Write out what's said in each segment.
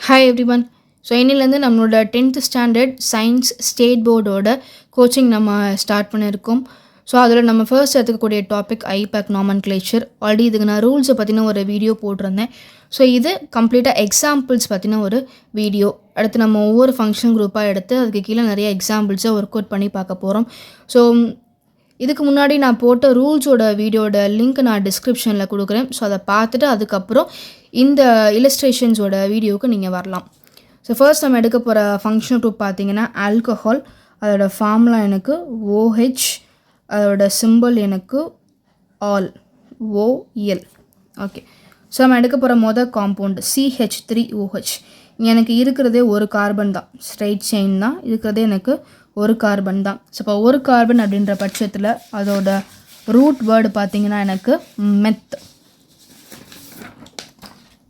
Hi everyone. So இன்னிலேருந்து நம்மளோட 10th standard science state போர்டோட கோச்சிங் நம்ம ஸ்டார்ட் பண்ணியிருக்கோம். ஸோ அதில் நம்ம ஃபர்ஸ்ட் எடுத்துக்கக்கூடிய டாபிக் ஐபேக் நாமன்க்ளேச்சர். ஆல்ரெடி இதுக்கு நான் ரூல்ஸை பற்றின ஒரு வீடியோ போட்டிருந்தேன். ஸோ இது கம்ப்ளீட்டாக எக்ஸாம்பிள்ஸ் பற்றின ஒரு வீடியோ. அடுத்து நம்ம ஒவ்வொரு ஃபங்க்ஷன் குரூப்பாக எடுத்து அதுக்கு கீழே நிறைய எக்ஸாம்பிள்ஸை ஒர்க் அவுட் பண்ணி பார்க்க போகிறோம். ஸோ இதுக்கு முன்னாடி நான் போட்ட ரூல்ஸோட வீடியோட லிங்க் நான் டிஸ்கிரிப்ஷனில் கொடுக்குறேன். ஸோ அதை பார்த்துட்டு அதுக்கப்புறம் இந்த இல்லஸ்ட்ரேஷன்ஸோட வீடியோவுக்கு நீங்கள் வரலாம். ஸோ ஃபர்ஸ்ட் நம்ம எடுக்க போகிற ஃபங்க்ஷன் குரூப் பார்த்தீங்கன்னா ஆல்கஹால். அதோட ஃபார்முலா எனக்கு OH, அதோட சிம்பிள் எனக்கு ஆல், OL. ஓகே, ஸோ நம்ம எடுக்க போகிற மொதல் காம்பவுண்ட் CH3OH. எனக்கு இருக்கிறதே ஒரு கார்பன் தான், ஸ்ட்ரைட் செயின் தான் இருக்கிறதே, எனக்கு ஒரு கார்பன் தான். ஸோ இப்போ ஒரு கார்பன் அப்படின்ற பட்சத்தில் அதோட ரூட் வேர்டு பார்த்திங்கன்னா எனக்கு மெத்.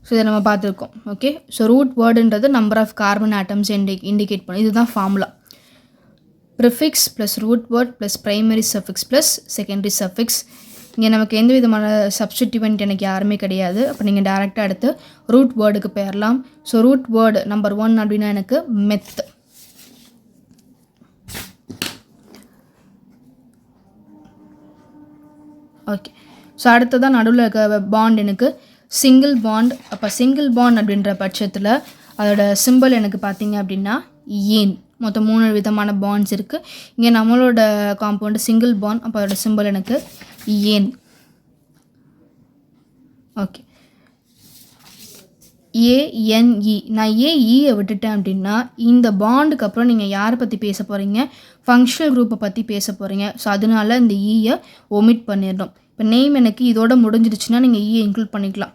ஸோ இதை நம்ம பார்த்துருக்கோம். ஓகே, ஸோ ரூட் வேர்டுன்றது number of carbon atoms indicate பண்ணும். இதுதான் formula. Prefix plus root word plus primary suffix plus secondary suffix. இங்கே நமக்கு எந்த விதமான சப்ஸ்டிடியூவன்ட் எனக்கு யாருமே கிடையாது. அப்போ நீங்கள் டேரெக்டாக எடுத்து ரூட் வேர்டுக்கு போயிடலாம். ஸோ ரூட் வேர்டு நம்பர் 1 அப்படின்னா எனக்கு மெத். ஓகே, ஸோ அடுத்ததான் நடுவில் இருக்க பாண்ட் எனக்கு சிங்கிள் பாண்ட். அப்போ சிங்கிள் பாண்ட் அப்படின்ற பட்சத்தில் அதோட சிம்பிள் எனக்கு பார்த்தீங்க அப்படின்னா ஏன். மொத்தம் 3 விதமான பாண்ட்ஸ் இருக்குது. இங்கே நம்மளோட காம்பவுண்டு சிங்கிள் பாண்ட். அப்போ அதோட சிம்பிள் எனக்கு ஏன். Okay, ANE. நான் AEயை விட்டுட்டேன் அப்படின்னா இந்த பாண்டுக்கு அப்புறம் நீங்கள் யாரை பற்றி பேச போகிறீங்க, ஃபங்க்ஷனல் குரூப்பை பற்றி பேச போகிறீங்க. ஸோ அதனால இந்த ஈயை ஒமிட் பண்ணிடணும். இப்போ நேம் எனக்கு இதோட முடிஞ்சிடுச்சுன்னா நீங்கள் ஈயை இன்க்ளூட் பண்ணிக்கலாம்.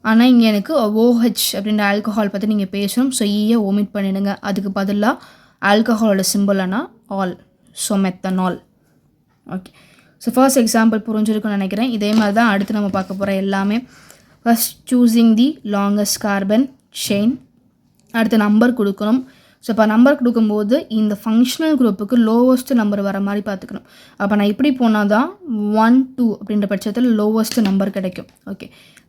ஆனால் இங்கே எனக்கு OH அப்படின்ற ஆல்கஹால் பற்றி நீங்கள் பேசணும். ஸோ ஈயை ஒமிட் பண்ணிடுங்க. அதுக்கு பதிலாக ஆல்கஹாலோட சிம்பிள்னா ol, so methanol. Okay, so first example புரிஞ்சிருக்குன்னு நினைக்கிறேன். இதே மாதிரி தான் அடுத்து நம்ம பார்க்க போகிற எல்லாமே. First choosing the longest carbon chain. அடுத்து நம்பர் கொடுக்கணும். ஸோ இப்போ நம்பர் கொடுக்கும்போது இந்த ஃபங்க்ஷனல் குரூப்புக்கு லோவஸ்ட் நம்பர் வர மாதிரி பார்த்துக்கணும். அப்போ நான் இப்படி போனால் தான் 1, 2 அப்படின்ற பட்சத்தில் லோவஸ்ட் நம்பர் கிடைக்கும். Okay,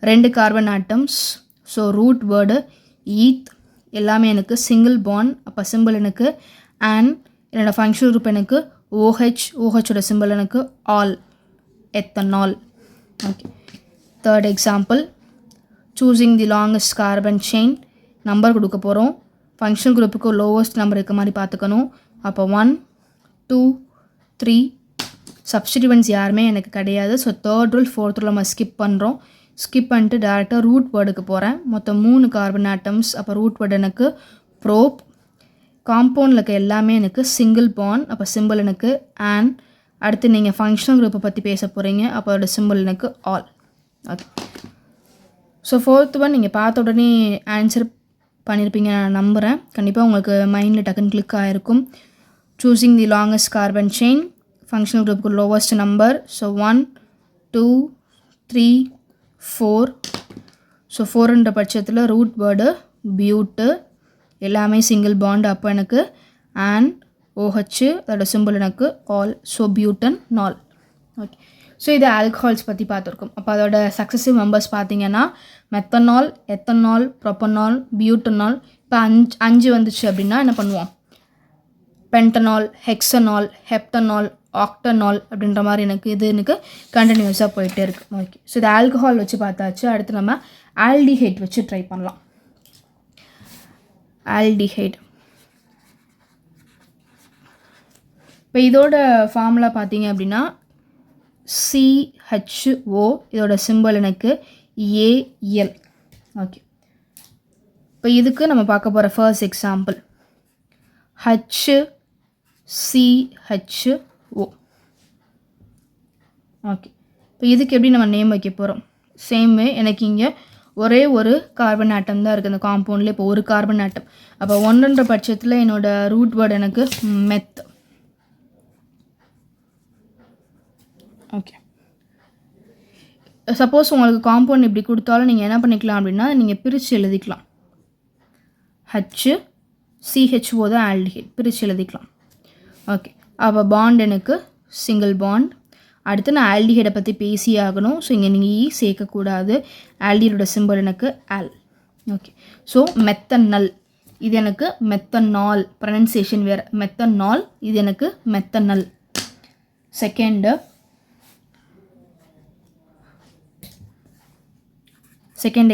2 carbon atoms. So root word eth. எல்லாமே எனக்கு சிங்கிள் பாண்ட். அப்போ சிம்பிள் எனக்கு அண்ட். என்னோடய ஃபங்க்ஷனல் குரூப் எனக்கு OH. OHோட சிம்பிள் எனக்கு ஆல், ethanol. Okay, third example choosing the longest carbon chain. Number கொடுக்க போகிறோம். ஃபங்க்ஷனல் குரூப்புக்கு லோவஸ்ட் நம்பர் இருக்க மாதிரி பார்த்துக்கணும். அப்போ 1, 2, 3 சப்ஸ்டிடியூவன்ட்ஸ் யாருமே எனக்கு கிடையாது. So third rule fourth rule நம்ம ஸ்கிப் பண்ணுறோம். ஸ்கிப் பண்ணிட்டு டேரெக்டாக ரூட் வேர்டுக்கு போகிறேன். மொத்தம் 3 கார்பன் ஆட்டம்ஸ். அப்போ ரூட் வேர்டு எனக்கு ப்ரோப். காம்பவுண்டில் இருக்க எல்லாமே எனக்கு சிங்கிள் பாண்ட். அப்போ சிம்பிள் எனக்கு அண்ட். அடுத்து நீங்கள் ஃபங்க்ஷனல் குரூப்பை பற்றி பேச போகிறீங்க. அப்போ அதோட சிம்பிள் எனக்கு all. Okay, so fourth one நீங்கள் பார்த்த உடனே ஆன்சர் பண்ணியிருப்பீங்க நான் நம்புகிறேன். கண்டிப்பாக உங்களுக்கு மைண்டில் டக்குன்னு கிளிக் ஆகிருக்கும். Choosing the longest carbon chain. Functional குரூப்புக்கு லோவஸ்ட் நம்பர். ஸோ 1, 2, 3, 4. ஸோ 4ன்ற பட்சத்தில் ரூட் வேர்டு பியூட்டு. எல்லாமே சிங்கிள் பாண்ட். அப்போ எனக்கு அண்ட் OH. அதோட சிம்பிள் எனக்கு ஆல், ஸோ பியூட்டன் நால். ஓகே, ஸோ இது ஆல்கஹால்ஸ் பற்றி பார்த்துருக்கோம். அப்போ அதோட சக்ஸஸிவ் மெம்பர்ஸ் பார்த்தீங்கன்னா மெத்தனால், எத்தனால், ப்ரோப்பனால், பியூட்டனால். இப்போ 5 வந்துச்சு அப்படின்னா என்ன பண்ணுவோம், பென்டனால், ஹெக்ஸனால், ஹெப்டனால், ஆக்டனால் அப்படின்ற மாதிரி எனக்கு கண்டினியூஸாக போயிட்டே இருக்குது. ஓகே, ஸோ இது ஆல்கஹால் வச்சு பார்த்தாச்சு. அடுத்து நம்ம ஆல்டிஹைட் வச்சு ட்ரை பண்ணலாம். ஆல்டிஹைட். இப்போ இதோட ஃபார்முலா பார்த்தீங்க அப்படின்னா CHO. இதோட சிம்பிள் எனக்கு AL. ஓகே, இப்போ இதுக்கு நம்ம பார்க்க போகிற ஃபர்ஸ்ட் எக்ஸாம்பிள் HCHO. ஓகே, இப்போ இதுக்கு எப்படி நம்ம நேம் வைக்க போகிறோம், சேம்வே எனக்கு இங்கே ஒரே ஒரு கார்பன் ஆட்டம் தான் இருக்குது இந்த காம்பவுண்டில். இப்போ ஒரு கார்பன் ஆட்டம். அப்போ 1ன்ற பட்சத்தில் என்னோடய ரூட் வேர்டு எனக்கு மெத். ஓகே, சப்போஸ் உங்களுக்கு காம்பவுண்ட் இப்படி கொடுத்தாலும் நீங்கள் என்ன பண்ணிக்கலாம் அப்படின்னா நீங்கள் பிரித்து எழுதிக்கலாம். HCHO தான் ஆல்டிஹைட், பிரித்து எழுதிக்கலாம். ஓகே, அப்போ பாண்ட் எனக்கு சிங்கிள் பாண்ட். அடுத்து நான் ஆல்டிஹைடை பற்றி பேசி ஆகணும். ஸோ இங்கே நீங்கள் சேர்க்கக்கூடாது. ஆல்டிஹைடோட சிம்பிள் எனக்கு ஆல். ஓகே. ஸோ மெத்தனால் இது எனக்கு மெத்தனால், ப்ரனன்சியேஷன் வேறு. மெத்தனால் இது எனக்கு மெத்தனல். Second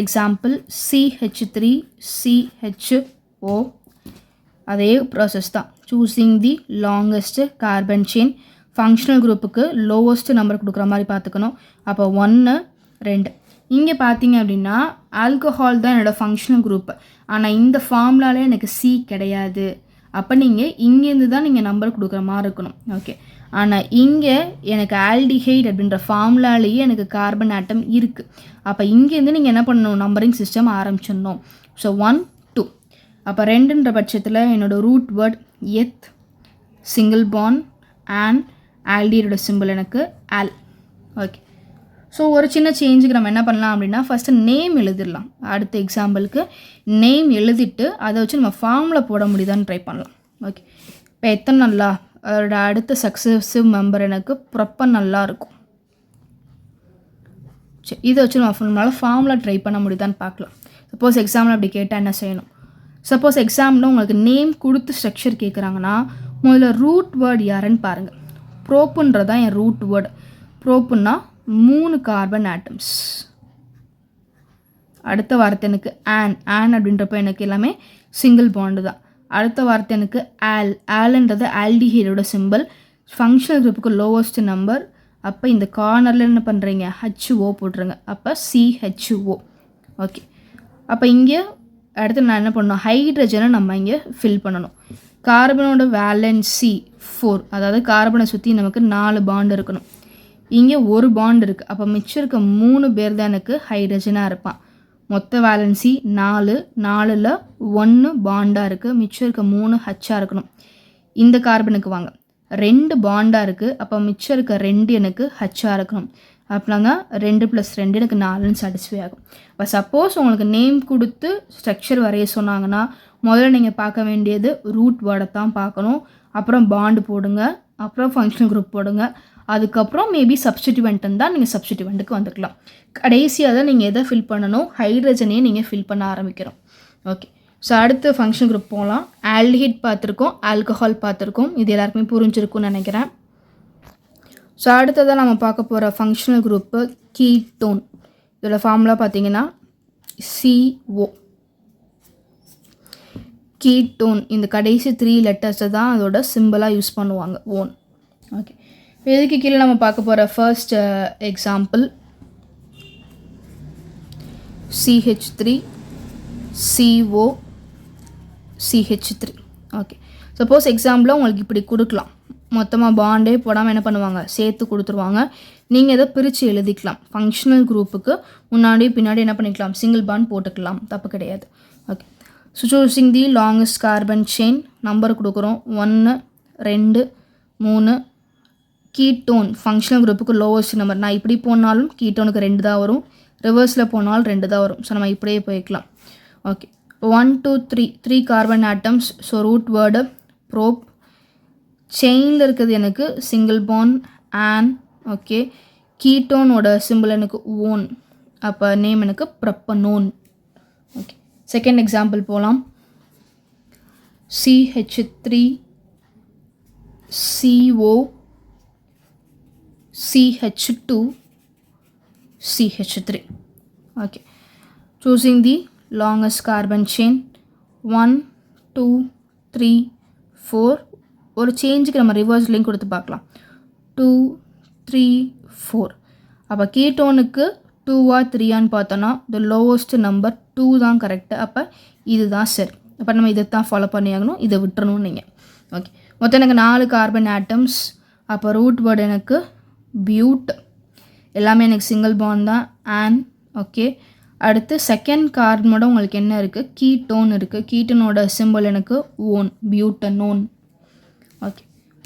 example CH3CHO. அதே ப்ராசஸ் தான். Choosing the longest carbon chain. Functional குரூப்புக்கு லோவஸ்ட் நம்பர் கொடுக்குற மாதிரி பார்த்துக்கணும். அப்போ 1 2. இங்கே பார்த்தீங்க அப்படின்னா ஆல்கஹால் தான் என்னோடய ஃபங்க்ஷனல் குரூப்பு. ஆனால் இந்த ஃபார்முலாலே எனக்கு C கிடையாது. அப்போ நீங்கள் இங்கேருந்து தான் நீங்கள் நம்பர் கொடுக்குற மாதிரி இருக்கணும். ஓகே. ஆனால் இங்கே எனக்கு ஆல்டிஹைட் அப்படின்ற ஃபார்முலாலேயே எனக்கு கார்பன் ஆட்டம் இருக்குது. அப்போ இங்கேருந்து நீங்கள் என்ன பண்ணணும், நம்பரிங் சிஸ்டம் ஆரம்பிச்சிடணும். ஸோ 1 2. அப்போ 2ன்ற பட்சத்தில் என்னோடய ரூட் வேர்ட் எத், சிங்கிள் பாண்ட் அண்ட் ஆல்டிஹைடோட சிம்பிள் எனக்கு ஆல். ஓகே. ஸோ ஒரு சின்ன சேஞ்சுக்கு நம்ம என்ன பண்ணலாம் அப்படின்னா ஃபஸ்ட்டு நேம் எழுதிடலாம். அடுத்த எக்ஸாம்பிளுக்கு நேம் எழுதிட்டு அதை வச்சு நம்ம ஃபார்மில் போட முடியுதான்னு ட்ரை பண்ணலாம். ஓகே. இப்போ எத்தனை நல்லா அதோட அடுத்த சக்ஸசிவ் மெம்பர் எனக்கு ப்ரொப்பனல்லா இருக்கும். சரி, இதை வச்சு நம்மளால் ஃபார்மில் ட்ரை பண்ண முடியுதான்னு பார்க்கலாம். சப்போஸ் எக்ஸாம்பிள் அப்படி கேட்டால் என்ன செய்யணும்? சப்போஸ் எக்ஸாம்பிள் உங்களுக்கு நேம் கொடுத்து ஸ்ட்ரக்சர் கேட்குறாங்கன்னா முதல்ல ரூட் வேர்டு யாருன்னு பாருங்கள். ப்ரோப்புன்றதான் என் ரூட் வேர்டு. ப்ரோப்புன்னா 3 carbon atoms. அடுத்த வார்த்தை எனக்கு ஆன் அப்படின்றப்ப எனக்கு எல்லாமே சிங்கிள் பாண்டு தான். அடுத்த வார்த்தை எனக்கு ஆல்ன்றது ஆல்டிஹைடோட சிம்பிள். ஃபங்க்ஷனல் குரூப்புக்கு லோவஸ்ட் நம்பர். அப்போ இந்த கார்னரில் என்ன பண்ணுறீங்க, HO போட்டுருங்க. அப்போ CHO. ஓகே. அப்போ இங்கே அடுத்து நான் என்ன பண்ணணும், ஹைட்ரஜனை நம்ம இங்கே ஃபில் பண்ணணும். கார்பனோட வேலன்சி 4, அதாவது கார்பனை சுற்றி நமக்கு 4 பாண்டு இருக்கணும். இங்கே ஒரு பாண்ட் இருக்குது. அப்போ மிச்சம் இருக்க 3 பேர் தான் எனக்கு ஹைட்ரஜனாக இருப்பான். மொத்த வேலன்சி 4, 4ல் 1 பாண்டாக இருக்குது. மிச்சம் இருக்க 3 ஹச்சாக இருக்கணும். இந்த கார்பனுக்கு வாங்க, 2 பாண்டாக இருக்குது. அப்போ மிச்சம் இருக்க 2 எனக்கு ஹச்சாக இருக்கணும். அப்படின்னா 2 + 2 எனக்கு 4ன்னு சாட்டிஸ்ஃபை ஆகும். இப்போ சப்போஸ் உங்களுக்கு நேம் கொடுத்து ஸ்ட்ரக்சர் வரைய சொன்னாங்கன்னா முதல்ல நீங்கள் பார்க்க வேண்டியது ரூட் வேர்டை தான் பார்க்கணும். அப்புறம் பாண்டு போடுங்க, அப்புறம் ஃபங்க்ஷனல் குரூப் போடுங்க. அதுக்கப்புறம் மேபி சப்ஸ்டிடியூவெண்ட் தான் நீங்கள் சப்ஸ்டிடியூவெண்ட்டுக்கு வந்துக்கலாம். கடைசியாக தான் நீங்கள் எதை ஃபில் பண்ணணும், ஹைட்ரஜனையே நீங்கள் ஃபில் பண்ண ஆரம்பிக்கிறோம். ஓகே. ஸோ அடுத்த ஃபங்க்ஷன் குரூப் போகலாம். ஆல்டிஹைட் பார்த்துருக்கோம், ஆல்கஹால் பார்த்துருக்கோம். இது எல்லாருக்குமே புரிஞ்சிருக்கும்னு நினைக்கிறேன். ஸோ அடுத்ததாக நம்ம பார்க்க போகிற ஃபங்க்ஷனல் குரூப்பு கீட்டோன். இதோட ஃபார்முலா பார்த்தீங்கன்னா CO. கீட்டோன் இந்த கடைசி 3 லெட்டர்ஸை தான் அதோட சிம்பிளாக யூஸ் பண்ணுவாங்க, ஓன். ஓகே. இதுக்கு கீழே நம்ம பார்க்க போகிற first example CH3 CO CH3. Okay. Suppose எக்ஸாம்பிளாக உங்களுக்கு இப்படி கொடுக்கலாம், மொத்தமாக பாண்டே போடாமல் என்ன பண்ணுவாங்க, சேர்த்து கொடுத்துருவாங்க. நீங்கள் இதை பிரித்து எழுதிக்கலாம். ஃபங்க்ஷனல் குரூப்புக்கு முன்னாடி பின்னாடி என்ன பண்ணிக்கலாம், சிங்கிள் பாண்ட் போட்டுக்கலாம், தப்பு கிடையாது. Okay. So choosing the longest carbon chain number கொடுக்குறோம். 1 2 3. கீட்டோன் ஃபங்க்ஷனல் குரூப்புக்கு லோவஸ்ட் நம்பர். நான் இப்படி போனாலும் கீட்டோனுக்கு 2 தான் வரும், ரிவர்ஸில் போனாலும் 2 தான் வரும். ஸோ நம்ம இப்படியே போய்க்கலாம். Okay. 1 2 3 carbon atoms. So root word prop. செயினில் இருக்கிறது எனக்கு சிங்கிள் பாண்ட் ஆன். ஓகே. கீட்டோனோட சிம்பிள் எனக்கு ஓன். அப்போ நேம் எனக்கு ப்ரொப்பனோன். ஓகே. செகண்ட் எக்ஸாம்பிள் போகலாம். CH3 CO CH2 CH3. Okay. Choosing the longest carbon chain 1 2 3 4. ஒரு சேஞ்சுக்கு நம்ம ரிவர்ஸ் லிங்க் கொடுத்து பார்க்கலாம். 2 3 4. அப்போ கீட்டோனுக்கு 2ஆ 3ஆன்னு பார்த்தோன்னா த லோவஸ்ட் நம்பர் 2 தான் கரெக்டு. அப்போ இதுதான் சரி. அப்போ நம்ம இதை தான் ஃபாலோ பண்ணியாகணும், இதை விட்டுறணும் நீங்கள். ஓகே. மொத்தம் எனக்கு 4 கார்பன் ஆட்டம்ஸ். அப்போ ரூட் வேர்டு எனக்கு பியூட். எல்லாமே எனக்கு சிங்கிள் பாண்ட் தான், ஆன். ஓகே. அடுத்து செகண்ட் கார்பனோட உங்களுக்கு என்ன இருக்குது, கீட்டோன் இருக்குது. கீட்டனோட சிம்பிள் எனக்கு one, butanone. Okay.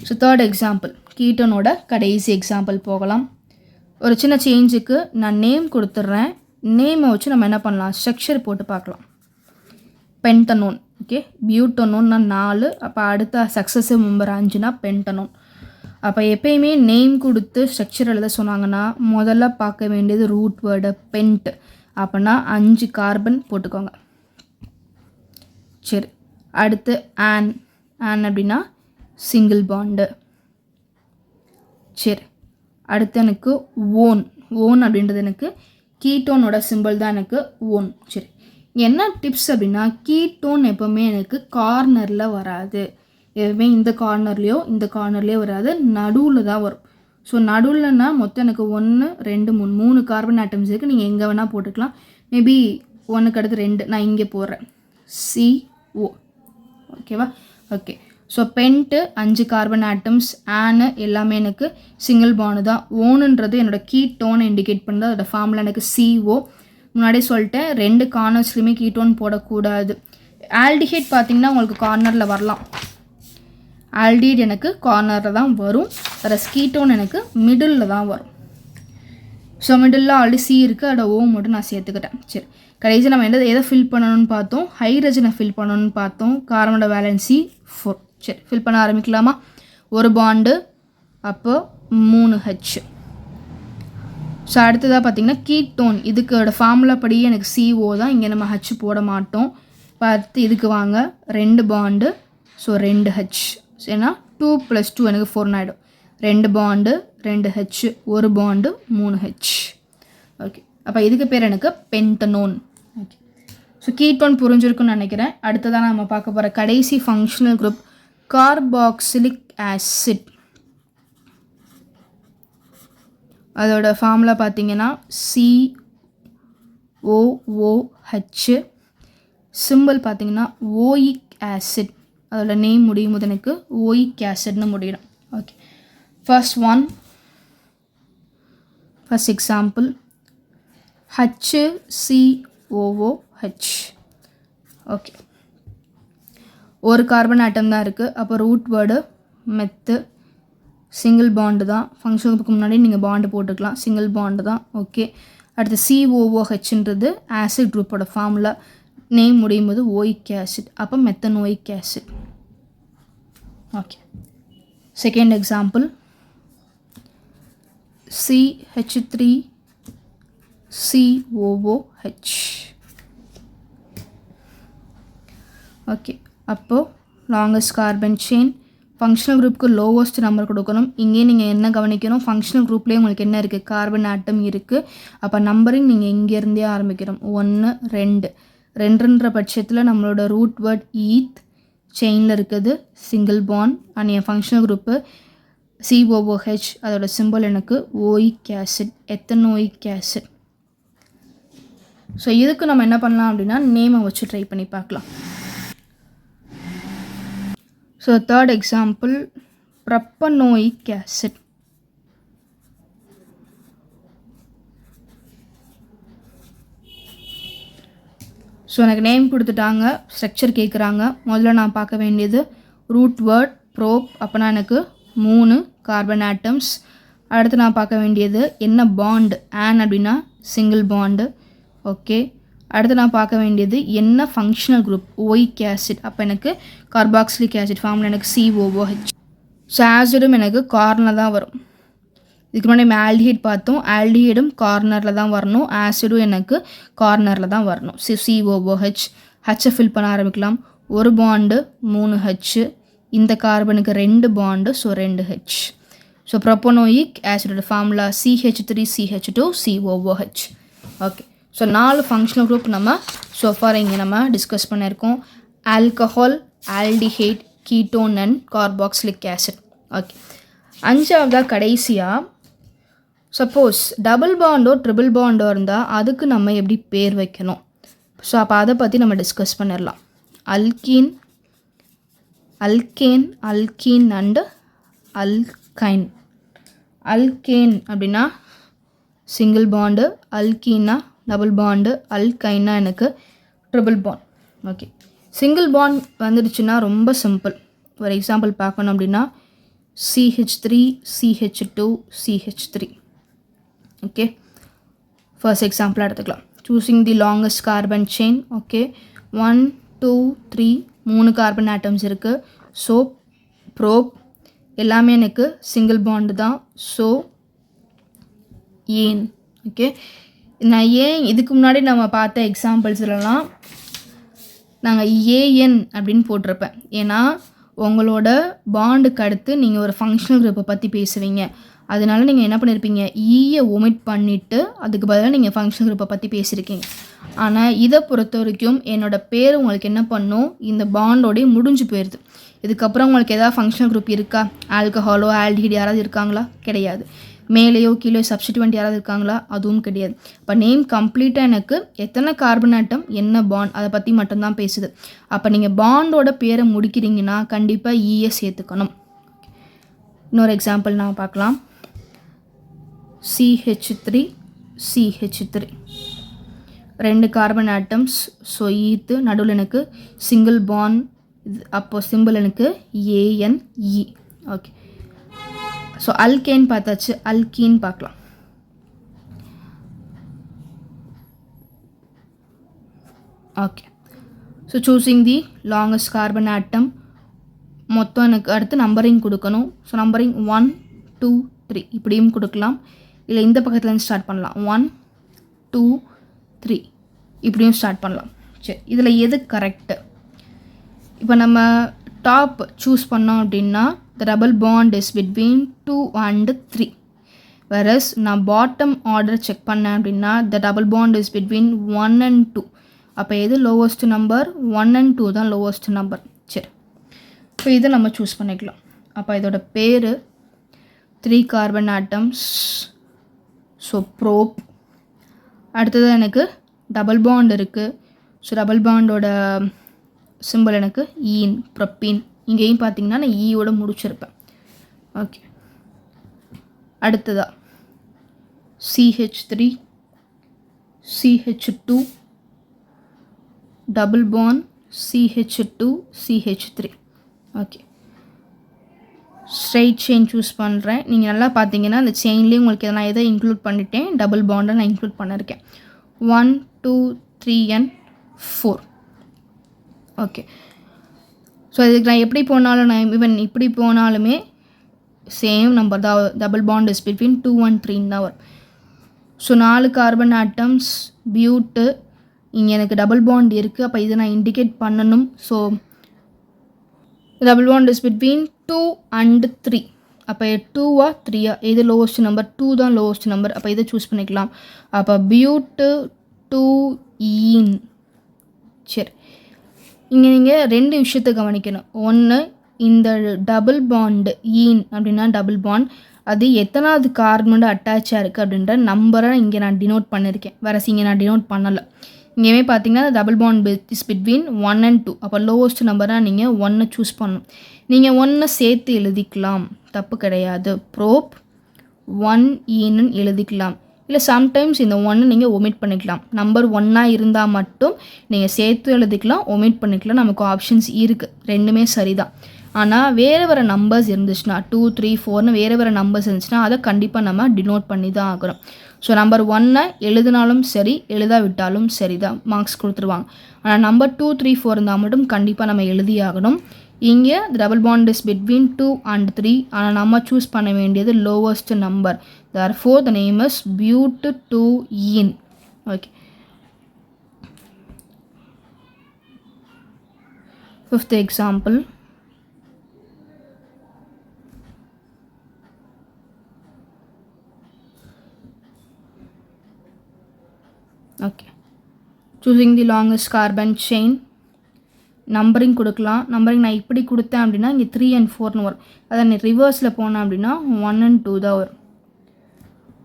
So third example கீட்டனோட கடைசி எக்ஸாம்பிள் போகலாம். ஒரு சின்ன சேஞ்சுக்கு நான் நேம் கொடுத்துட்றேன். நேமை வச்சு நம்ம என்ன பண்ணலாம், ஸ்ட்ரக்சர் போட்டு பார்க்கலாம். பென்டனோன். ஓகே. பியூட்டனோன்னா 4. அப்போ அடுத்த சக்ஸசிவ் மெம்பர் 5னா பென்டனோன். அப்போ எப்பயுமே நேம் கொடுத்து ஸ்ட்ரக்சர் எழுத சொன்னாங்கன்னா முதல்ல பார்க்க வேண்டியது ரூட் வேர்டு பென்ட். அப்படின்னா 5 கார்பன் போட்டுக்கோங்க. சரி, அடுத்து ஆன் அப்படின்னா சிங்கிள் பாண்டு. சரி, அடுத்து எனக்கு ஓன் அப்படின்றது எனக்கு கீட்டோனோட சிம்பிள் தான் எனக்கு ஓன். சரி, என்ன டிப்ஸ் அப்படின்னா கீட்டோன் எப்போவுமே எனக்கு கார்னரில் வராது, எப்பவுமே இந்த கார்னர்லேயோ வராது, நடுவில் தான் வரும். ஸோ நடுவில்னா மொத்தம் எனக்கு 1 2 3 கார்பன் ஆட்டம்ஸ் இருக்குது. நீங்கள் எங்கே வேணால் போட்டுக்கலாம். மேபி 1க்கு அடுத்து 2 நான் இங்கே போடுறேன், CO. ஓகேவா? Okay. So pent 5 carbon atoms, ane எல்லாமே எனக்கு சிங்கிள் பாண்டு தான். ஓனுன்றது என்னோடய கீட்டோனை இண்டிகேட் பண்ணுறது. அதோட ஃபார்முலா எனக்கு CO. முன்னாடியே சொல்லிட்டேன், 2 கார்னர்ஸ்லையுமே கீட்டோன் போடக்கூடாது. ஆல்டிஹைட் பார்த்திங்கன்னா உங்களுக்கு கார்னரில் வரலாம், ஆல்டிஹைட் எனக்கு கார்னரில் தான் வரும். வேறு கீட்டோன் எனக்கு மிடில் தான் வரும். ஸோ மிடில் ஆல்ரெடி C இருக்குது, அதோட O மட்டும் நான் சேர்த்துக்கிட்டேன். சரி, கடைசி நம்ம எதை ஃபில் பண்ணணும்னு பார்த்தோம், ஹைட்ரஜனை ஃபில் பண்ணணும்னு பார்த்தோம். கார்பனோட வேலன்சி 4. சரி, ஃபில் பண்ண ஆரம்பிக்கலாமா? ஒரு பாண்டு, அப்போ 3H. ஸோ அடுத்ததாக பார்த்தீங்கன்னா கீட்டோன், இதுக்கோட ஃபார்முலா படி எனக்கு CO தான், இங்கே நம்ம H போட மாட்டோம். பார்த்து இதுக்கு வாங்க, 2 பாண்டு, ஸோ 2H. ஏன்னா 2 + 2 எனக்கு 4 ஆகிடும். 2 பாண்டு 2H, ஒரு பாண்டு 3H. ஓகே, அப்போ இதுக்கு பேர் எனக்கு பென்டனோன். ஓகே, ஸோ கீட்டோன் புரிஞ்சிருக்குன்னு நினைக்கிறேன். அடுத்ததான் நம்ம பார்க்க போகிற கடைசி ஃபங்க்ஷனல் குரூப் கார்பாக்சிலிக் ஆசிட். அதோட ஃபார்முலா பார்த்தீங்கன்னா COOH, சிம்பிள் பார்த்தீங்கன்னா ஓயிக் ஆசிட். அதோட நேம் முடியும் போது எனக்கு ஓயிக் ஆசிட்னு முடியணும். Okay, first example HCOOH. Okay, ஒரு கார்பன் ஆட்டம் தான் இருக்குது. அப்போ ரூட் வேர்டு மெத்து, சிங்கிள் பாண்டு தான். ஃபங்க்ஷனுக்கு முன்னாடி நீங்கள் பாண்டு போட்டுக்கலாம், சிங்கிள் பாண்டு தான். ஓகே, அடுத்து COOHன்றது ஆசிட் குரூப்போட ஃபார்முலா. நேம் முடியும் போது ஓயிக் ஆசிட், அப்போ methanoic acid. Okay, second example CH3COOH. Okay, அப்போது லாங்கஸ்ட் கார்பன் செயின். ஃபங்க்ஷனல் குரூப்புக்கு லோவஸ்ட் நம்பர் கொடுக்கணும். இங்கே நீங்கள் என்ன கவனிக்கணும், ஃபங்க்ஷனல் குரூப்லேயே உங்களுக்கு என்ன இருக்குது, கார்பன் ஆட்டம் இருக்குது. அப்போ நம்பரிங் நீங்கள் இங்கேருந்தே ஆரம்பிக்கிறோம். 1 2 2ன்ற பட்சத்தில் நம்மளோட ரூட் வேர்ட் ஈத், செயினில் இருக்குது single bond. And N functional group COOH, அதோட சிம்பிள் எனக்கு ஓயிக் ஆசிட், எத்தனோயிக் ஆசிட். ஸோ இதுக்கு நம்ம என்ன பண்ணலாம் அப்படின்னா நேமை வச்சு ட்ரை பண்ணி பார்க்கலாம். So third example propanoic acid. So எனக்கு நேம் கொடுத்துட்டாங்க, ஸ்ட்ரக்சர் கேட்குறாங்க. முதல்ல நான் பார்க்க வேண்டியது ரூட் வேர்ட் ப்ரோப், அப்போனா எனக்கு 3 கார்பன் ஆட்டம்ஸ். அடுத்து நான் பார்க்க வேண்டியது என்ன பாண்டு, ஆன் அப்படின்னா சிங்கிள் பாண்டு. ஓகே, அடுத்து நான் பார்க்க வேண்டியது என்ன ஃபங்க்ஷனல் குரூப், ஓயிக் ஆசிட். அப்போ எனக்கு கார்பாக்சிலிக் ஆசிட் ஃபார்மில் எனக்கு COOH. ஸோ ஆசிடும் எனக்கு கார்னர் தான் வரும். இதுக்கு முன்னாடி நம்ம ஆல்டிஹைட் பார்த்தோம், ஆல்டிஹைடும் கார்னரில் தான் வரணும், ஆசிடும் எனக்கு கார்னரில் தான் வரணும். COOH. ஹச்சை ஃபில் பண்ண ஆரம்பிக்கலாம். ஒரு பாண்டு 3H, இந்த கார்பனுக்கு 2 bond, so 2H. So propanoic ஆசிடோட formula CH3CH2COOH. Okay, so 4 functional group நம்ம சோஃபார் இங்கே நம்ம டிஸ்கஸ் பண்ணியிருக்கோம். Alcohol, aldehyde, ketone and carboxylic acid. Okay, 5வதாக கடைசியாக சப்போஸ் டபுள் பாண்டோ ட்ரிபிள் பாண்டோ இருந்தால் அதுக்கு நம்ம எப்படி பேர் வைக்கணும். ஸோ அப்போ அதை பற்றி நம்ம டிஸ்கஸ் பண்ணிடலாம். Alkane and alkyne. அல்கேன் அப்படின்னா சிங்கிள் பாண்டு, அல்கீன்னா டபுள் பாண்டு, அல்கைன்னா எனக்கு triple bond. Okay, single bond வந்துடுச்சுன்னா ரொம்ப சிம்பிள். ஒரு எக்ஸாம்பிள் பார்க்கணும் அப்படின்னா CH3CH2CH3. ஓகே, ஃபர்ஸ்ட் எக்ஸாம்பிளாக எடுத்துக்கலாம். Choosing the longest carbon chain. Okay, 1 2 3 3 carbon atoms இருக்குது. ஸோ ப்ரோப் எல்லாமே எனக்கு சிங்கிள் பாண்டு தான். ஸோ ஏன். ஓகே, நான் ஏன் இதுக்கு முன்னாடி நம்ம பார்த்த எக்ஸாம்பிள்ஸ்லாம் நாங்கள் ஏஎன் அப்படின்னு போட்டிருப்பேன். ஏன்னா உங்களோட பாண்டுக்கு அடுத்து நீங்கள் ஒரு ஃபங்க்ஷனல் குரூப்பை பற்றி பேசுவீங்க. அதனால நீங்கள் என்ன பண்ணியிருப்பீங்க, ஈயை ஒமிட் பண்ணிவிட்டு அதுக்கு பதிலாக நீங்கள் ஃபங்க்ஷனல் குரூப்பை பற்றி பேசியிருக்கீங்க. ஆனால் இதை பொறுத்த வரைக்கும் என்னோடய பேர் உங்களுக்கு என்ன பண்ணும், இந்த பாண்டோடய முடிஞ்சு போயிடுது. இதுக்கப்புறம் உங்களுக்கு எதாவது ஃபங்க்ஷனல் குரூப் இருக்கா? ஆல்கஹாலோ ஆல்டிஹைட் யாராவது இருக்காங்களா? கிடையாது. மேலேயோ கீழே சப்ஸ்டிட்யூவன்ட் யாராவது இருக்காங்களா? அதுவும் கிடையாது. இப்போ நேம் கம்ப்ளீட்டாக எனக்கு எத்தனை கார்பன் ஆட்டம், என்ன பாண்ட், அதை பற்றி மட்டும்தான் பேசுது. அப்போ நீங்கள் பாண்டோட பேரை முடிக்கிறீங்கன்னா கண்டிப்பாக ஈயை சேர்த்துக்கணும். இன்னொரு எக்ஸாம்பிள் நான் பார்க்கலாம். CH3 CH3 2 carbon atoms. So eth நடுவில் எனக்கு சிங்கிள் பாண்ட், அப்போது சிம்பிள் எனக்கு ANE. ஓகே, ஸோ அல்கேன் பார்த்தாச்சு, அல்கீன் பார்க்கலாம். Okay, so choosing the longest carbon atom. மொத்தம் எனக்கு அடுத்து நம்பரிங் கொடுக்கணும். ஸோ நம்பரிங் 1 2 3 இப்படியும் கொடுக்கலாம். இல்லை இந்த பக்கத்துலேருந்து ஸ்டார்ட் பண்ணலாம். 1 2 3 இப்படியும் ஸ்டார்ட் பண்ணலாம். சரி, இதில் எது கரெக்டு? இப்போ நம்ம டாப் சூஸ் பண்ணோம் அப்படின்னா the double bond is between 2 and 3. whereas நான் பாட்டம் ஆர்டர் செக் பண்ணேன் அப்படின்னா the double bond is between 1 and 2. அப்போ எது லோவஸ்ட் நம்பர்? 1 and 2 தான் லோவஸ்ட் நம்பர். சரி, இப்போ இதை நம்ம சூஸ் பண்ணிக்கலாம். அப்போ இதோட பேர் 3 கார்பன் ஆட்டம்ஸ். So probe. அடுத்தது எனக்கு டபுள் பாண்ட் இருக்குது. ஸோ டபுள் பாண்டோட சிம்பிள் எனக்கு ஈன், ப்ரொப்பீன். இங்கேயும் பார்த்தீங்கன்னா நான் ஈயோட முடிச்சிருப்பேன். ஓகே, அடுத்ததா CH3 CH2 double bond CH2 CH3. Okay, straight chain choose பண்ணுறேன். நீங்கள் நல்லா பார்த்தீங்கன்னா அந்த செயின்லேயும் உங்களுக்கு நான் எதை இன்க்ளூட் பண்ணிட்டேன், டபுள் பாண்டை நான் இன்க்ளூட் பண்ணியிருக்கேன். 1 2 3 and 4. ஓகே, ஸோ இதுக்கு நான் எப்படி போனாலும், நான் ஈவன் இப்படி போனாலுமே சேம் நம்பர் தான். Double bond is between 2 and 3 தான் வரும். So 4 carbon atoms but. இங்கே எனக்கு டபுள் பாண்ட் இருக்குது. அப்போ இதை நான் இண்டிகேட் பண்ணணும். So double bond is between 2 and 3. அப்போ 2வா 3ஆ, எது லோவஸ்ட் நம்பர்? 2 தான் லோவஸ்ட் நம்பர். அப்போ இதை சூஸ் பண்ணிக்கலாம். அப்போ பியூட்டு 2 ஈன். சரி, இங்கே நீங்கள் 2 விஷயத்தை கவனிக்கணும். ஒன்று, இந்த டபுள் பாண்டு ஈன் அப்படின்னா டபுள் பாண்ட், அது எத்தனாவது கார்பனோட அட்டாச்சாக இருக்குது அப்படின்ற நம்பரை இங்கே நான் டினோட் பண்ணியிருக்கேன். வேறு இங்கே நான் டினோட் பண்ணலை. இங்கேயுமே பார்த்தீங்கன்னா double bond is between 1 and 2. அப்போ லோவஸ்ட் நம்பராக நீங்கள் 1 சூஸ் பண்ணணும். நீங்கள் 1 சேர்த்து எழுதிக்கலாம், தப்பு கிடையாது. ப்ரோப் 1 ஈன்னு எழுதிக்கலாம். இல்லை சம்டைம்ஸ் இந்த 1 நீங்கள் ஒமிட் பண்ணிக்கலாம். நம்பர் 1 இருந்தால் மட்டும் நீங்கள் சேர்த்து எழுதிக்கலாம், ஒமிட் பண்ணிக்கலாம். நமக்கு ஆப்ஷன்ஸ் இருக்குது, ரெண்டுமே சரிதான். ஆனால் வேறு வேறு நம்பர்ஸ் இருந்துச்சுன்னா 2 3 4ன்னு வேறு வேறு நம்பர்ஸ் இருந்துச்சுன்னா அதை கண்டிப்பாக நம்ம டினோட் பண்ணி தான் ஆகணும். ஸோ நம்பர் 1 எழுதினாலும் சரி, எழுதாவிட்டாலும் சரி தான், மார்க்ஸ் கொடுத்துருவாங்க. ஆனால் நம்பர் 2 3 4 இருந்தால் மட்டும் கண்டிப்பாக நம்ம எழுதி ஆகணும். இங்கே double bond is between 2 and 3. ஆனால் நம்ம சூஸ் பண்ண வேண்டியது lowest number. therefore the name is but2ene. Okay, 5th example. Okay, choosing the longest carbon chain. Numbering கொடுக்கலாம். நம்பரிங் நான் இப்படி கொடுத்தேன் அப்படின்னா இங்கே 3 and 4ன்னு வரும். அதை நீ ரிவர்ஸில் போனேன் அப்படின்னா 1 and 2 தான் வரும்.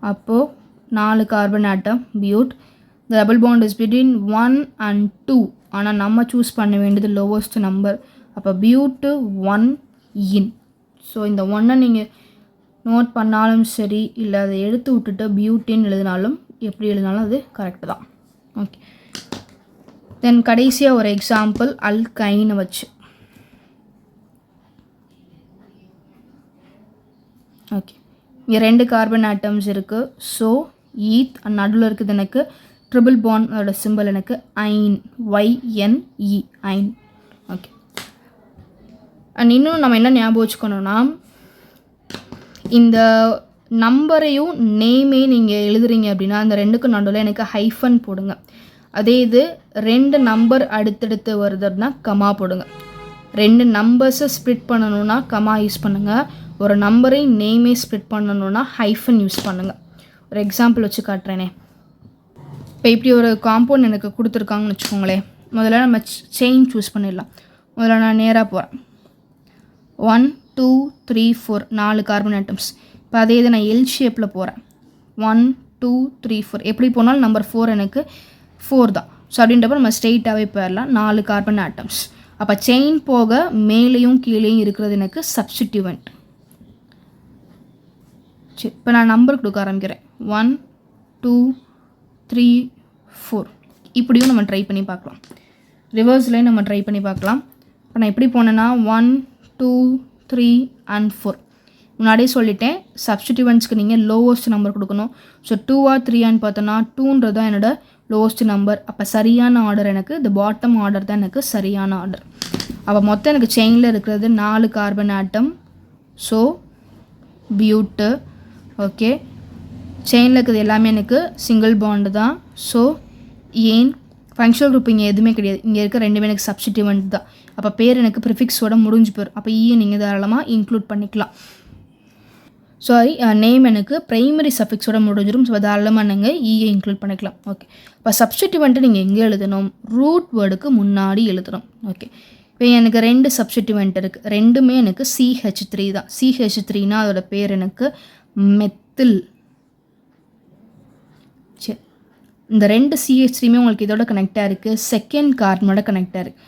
அப்போது 4 carbon atom but. The double bond is between 1 and 2. ஆனால் நம்ம சூஸ் பண்ண வேண்டியது லோவஸ்ட் நம்பர். அப்போ பியூட்டு 1 இன். ஸோ இந்த 1 நீங்கள் நோட் பண்ணாலும் சரி, இல்லை அதை எடுத்து விட்டுட்டு பியூட்டின்னு எழுதினாலும், எப்படி எழுதினாலும் அது கரெக்டு தான். ஓகே, தென் கடைசியாக ஒரு எக்ஸாம்பிள் அல்கைனை வச்சு. ஓகே, இங்கே 2 கார்பன் ஆட்டம்ஸ் இருக்குது. ஸோ ஈத் நடுவில் இருக்குது எனக்கு ட்ரிபிள் பாண்ட், அதோட சிம்பிள் எனக்கு ஐன், YNE ஐன். ஓகே, அண்ட் இன்னும் நம்ம என்ன ஞாபகம் வச்சுக்கணுன்னா, இந்த நம்பரையும் நேமையும் நீங்கள் எழுதுறீங்க அப்படின்னா அந்த 2க்கும் நடுவில் எனக்கு ஹைஃபன் போடுங்க. அதே இது 2 நம்பர் அடுத்தடுத்து வருதுன்னா கமா போடுங்க. 2 நம்பர்ஸை ஸ்ப்ளிட் பண்ணணுன்னா கமா யூஸ் பண்ணுங்கள். ஒரு நம்பரை நேமே ஸ்ப்ளிட் பண்ணணுன்னா ஹைஃபன் யூஸ் பண்ணுங்கள். ஒரு எக்ஸாம்பிள் வச்சு காட்டுறேனே. இப்போ இப்படி ஒரு காம்பவுண்ட் எனக்கு கொடுத்துருக்காங்கன்னு வச்சுக்கோங்களேன். முதல்ல நம்ம செயின் சூஸ் பண்ணிடலாம். முதல்ல நான் நேராக போகிறேன். 1 2 3 4 4 கார்பன் ஆட்டம்ஸ். இப்போ அதே இதை நான் எல் ஷேப்பில் போகிறேன். 1 2 3 4 எப்படி போனாலும் நம்பர் 4 எனக்கு 4 தான். ஸோ அப்படின்றப்ப நம்ம ஸ்ட்ரெயிட்டாகவே போயிடலாம். 4 கார்பன் ஆட்டம்ஸ். அப்போ செயின் போக மேலேயும் கீழேயும் இருக்கிறது எனக்கு சப்ஸ்டிடியூவன்ட். சரி, இப்போ நான் நம்பர் கொடுக்க ஆரம்பிக்கிறேன். 1 2 3 4 இப்படியும் நம்ம ட்ரை பண்ணி பார்க்கலாம். ரிவர்ஸ்லேயும் நம்ம ட்ரை பண்ணி பார்க்கலாம். இப்போ நான் எப்படி போனேன்னா 1 2 3 and 4 முன்னாடியே சொல்லிட்டேன். சப்ஸ்டிடியூவன்ட்ஸ்க்கு நீங்கள் லோவஸ்ட் நம்பர் கொடுக்கணும். ஸோ 2 or 3 பார்த்தோன்னா 2ன்றது தான் என்னோட லோவஸ்ட் நம்பர். அப்போ சரியான ஆர்டர் எனக்கு இந்த பாட்டம் ஆர்டர் தான் எனக்கு சரியான ஆர்டர். அப்போ மொத்தம் எனக்கு செயினில் இருக்கிறது 4 கார்பன் ஆட்டம். ஸோ பியூட்டு. ஓகே, செயினில் இருக்கிறது எல்லாமே எனக்கு சிங்கிள் பாண்டு தான். ஸோ ஏன் ஃபங்க்ஷனல் குரூப் இங்கே எதுவுமே கிடையாது. இங்கே இருக்க ரெண்டுமே எனக்கு சப்ஸ்டிடியூவன்ட் தான். அப்போ பேர் எனக்கு ப்ரிஃபிக்ஸோட முடிஞ்சு போயிடும். அப்போ நீங்கள் தாராளமாக இன்க்ளூட் பண்ணிக்கலாம். சாரி, நேம் எனக்கு ப்ரைமரி சஃபிக்ஸோட முடிஞ்சிடும். ஸோ தாராளமாக நீங்கள் இயை இன்க்ளூட் பண்ணிக்கலாம். ஓகே, இப்போ சப்ஸ்டிடியூவன்ட்டு நீங்கள் எங்கே எழுதணும்? ரூட் வேர்டுக்கு முன்னாடி எழுதணும். ஓகே, இப்போ எனக்கு 2 சப்ஸ்டிடியூவன்ட் இருக்குது. ரெண்டுமே எனக்கு CH3 தான். CH3னா அதோட பேர் எனக்கு மெத்தில். சரி, இந்த 2 CH3மே உங்களுக்கு இதோட கனெக்டாக இருக்குது. செகண்ட் கார்பனோட கனெக்டாக இருக்குது.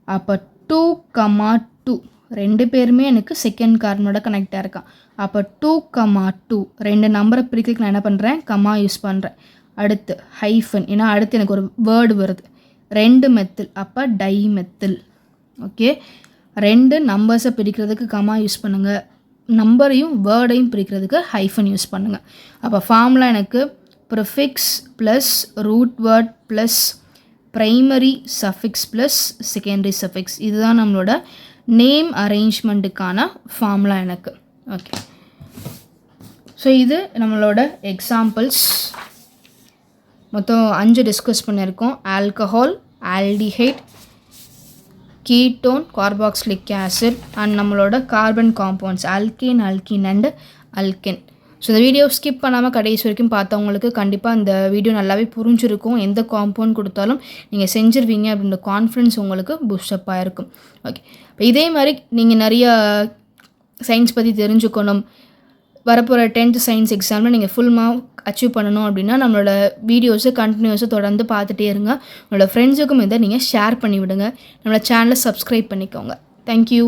அப்போ 2, 2 ரெண்டு பேருமே எனக்கு செகண்ட் கார்பனோட கனெக்டாக இருக்கான். அப்போ 2, 2 2 நம்பரை பிரிக்கிறதுக்கு நான் என்ன பண்ணுறேன்? கமா யூஸ் பண்ணுறேன். அடுத்து ஹைஃபன், ஏன்னா அடுத்து எனக்கு ஒரு வேர்டு வருது. 2 மெத்தில், அப்போ டைமெத்தில். ஓகே, 2 நம்பர்ஸை பிரிக்கிறதுக்கு கமா யூஸ் பண்ணுங்கள். நம்பரையும் வேர்டையும் பிரிக்கிறதுக்கு ஹைஃபன் யூஸ் பண்ணுங்கள். அப்போ ஃபார்முலா எனக்கு prefix plus root word plus primary suffix plus secondary suffix. இதுதான் நம்மளோட நேம் அரேஞ்ச்மெண்ட்டுக்கான ஃபார்முலா எனக்கு. ஓகே, ஸோ இது நம்மளோட எக்ஸாம்பிள்ஸ். மொத்தம் 5 டிஸ்கஸ் பண்ணியிருக்கோம். Alcohol, aldehyde, ketone, carboxylic acid and நம்மளோட carbon compounds alkane, alkene and alkyne. So இந்த வீடியோ ஸ்கிப் பண்ணாமல் கடைசி வரைக்கும் பார்த்தவங்களுக்கு கண்டிப்பாக இந்த வீடியோ நல்லாவே புரிஞ்சிருக்கும். எந்த காம்பவுண்ட் கொடுத்தாலும் நீங்கள் செஞ்சுருவீங்க அப்படின்ற கான்ஃபிடன்ஸ் உங்களுக்கு பூஸ்டப் ஆகிருக்கும். ஓகே, இப்போ இதே மாதிரி நீங்கள் நிறைய சயின்ஸ் பற்றி தெரிஞ்சுக்கணும், வரப்போகிற 10th சயின்ஸ் எக்ஸாமில் நீங்கள் ஃபுல் மார்க் அச்சீவ் பண்ணணும் அப்படின்னா நம்மளோட வீடியோஸை கண்டினியூஸாக தொடர்ந்து பார்த்துட்டே இருங்க. உங்களோட ஃப்ரெண்ட்ஸுக்கும் இதை நீங்கள் ஷேர் பண்ணி விடுங்க. நம்மளோட சேனலை சப்ஸ்கிரைப் பண்ணிக்கோங்க. தேங்க்யூ.